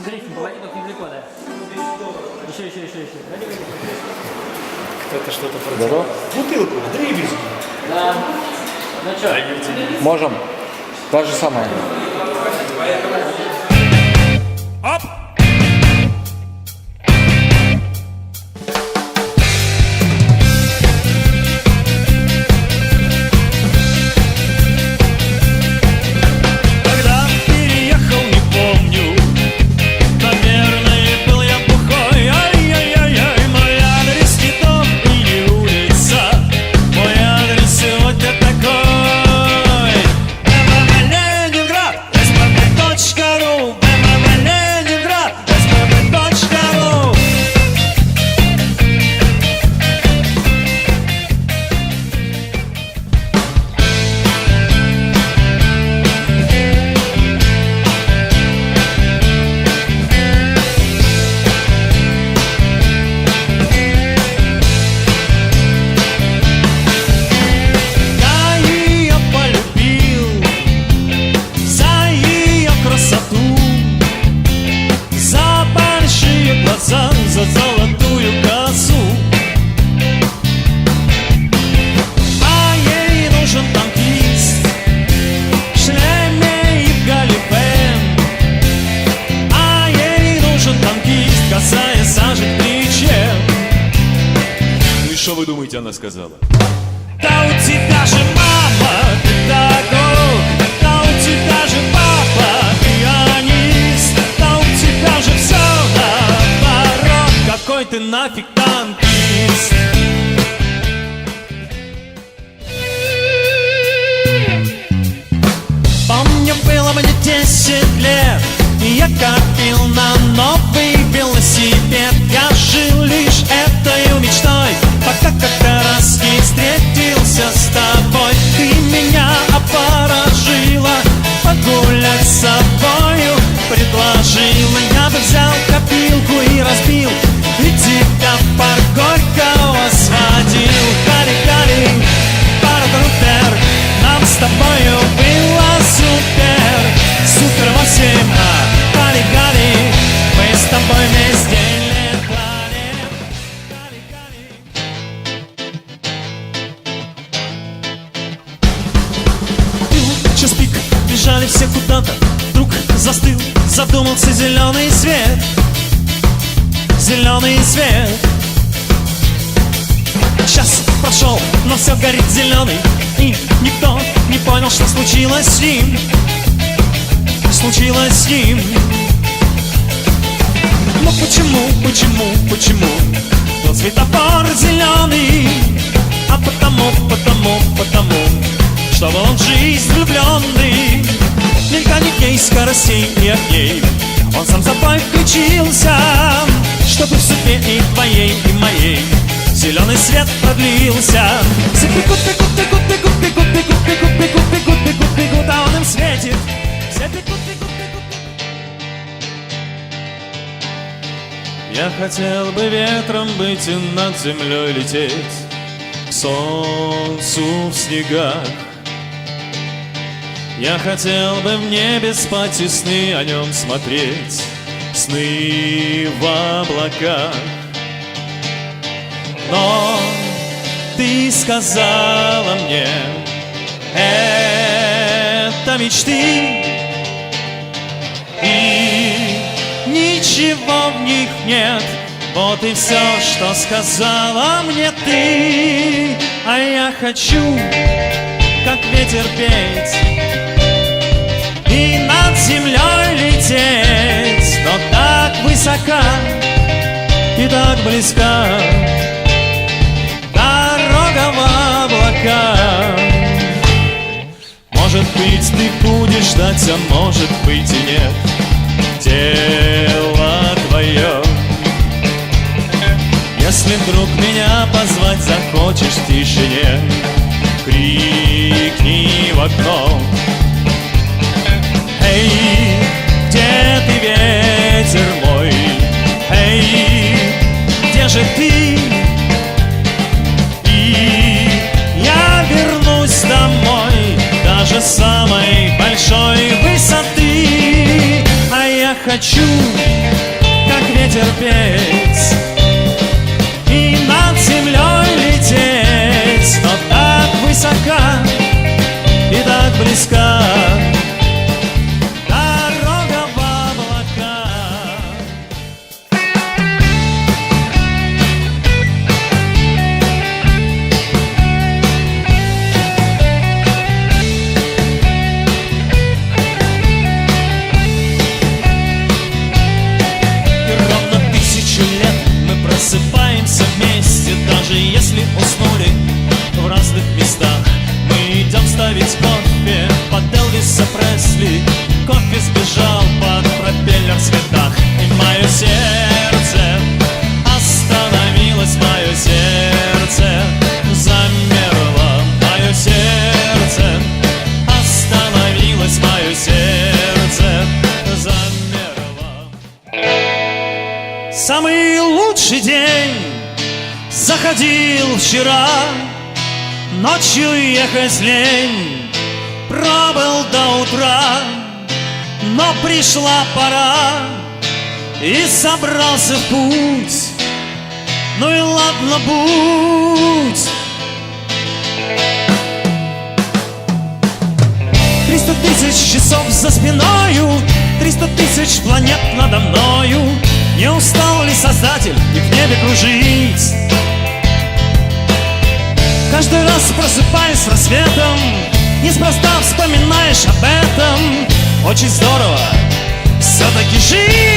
Дрифтинг, поводи, только недалеко, да. Еще. Кто-то что-то Готов? Бутылку, дребезги. Да. Ну что? Можем. То же самое. Оп! Когда переехал, не помню. Наверное, был я бухой. Ай-яй-яй-яй, мой адрес не дом и не улица. Мой адрес сегодня такой. Ленинград, СПБ.ру. Ленинград, СПБ.ру. Я ее полюбил за ее красоту, за большие глаза, за золотую косу. А ей нужен танкист в шлеме и в галифе. А ей нужен танкист, касаясь сажи к плече. Ну и что вы думаете, она сказала? Да у тебя же мама педагог, да у тебя же папа пианист, да у тебя же все наоборот, какой ты нафиг танкист. Помню, было мне 10 лет, и я копил на новый велосипед. Я жил лишь этой мечтой, пока как-то раз не встретился с тобой. Ты меня обворожила, погулять с собою предложила. Я бы взял копилку и разбил, и тебя в парк Горького сводил. Гали-гали, пару-рутер, нам с тобою было супер. Супер 8, гали-гали, мы с тобой вместе летали. Гали-гали. Час пик, бежали все куда-то. Вдруг застыл, задумался зеленый свет. Зеленый свет. Час прошел, но все горит зеленый, и никто не понял, что случилось с ним. Случилось с ним. Но почему тот светофор зеленый? А потому, что был он в жизнь влюбленный. Мельканье скоростей и огней, он сам собой включился, чтобы в судьбе и твоей, и моей зеленый свет продлился. Все бегут, а он им светит. Все бегут. Я хотел бы ветром быть и над землей лететь, к солнцу в снегах. Я хотел бы в небе спать и сны о нем смотреть, сны в облаках. Но ты сказала мне, это мечты, и ничего в них нет. Вот и все, что сказала мне ты. А я хочу, как ветер, петь и над землей лететь, но так высока и так близка дорога в облака. Может быть, ты будешь ждать, а может быть и нет. Дело твое. Если вдруг меня позвать захочешь в тишине, крикни в окно. Эй, где ты, ветер мой? Эй, где же ты? И я вернусь домой, даже с самой большой высоты. А я хочу Самый лучший день заходил вчера, ночью ехать лень, пробыл до утра. Но пришла пора, и собрался в путь. Ну и ладно, будь. 300 тысяч часов за спиною, 300 тысяч планет надо мною. Не устал ли Создатель и в небе кружить? Каждый раз просыпаясь с рассветом, неспроста вспоминаешь об этом. Очень здорово все-таки жить.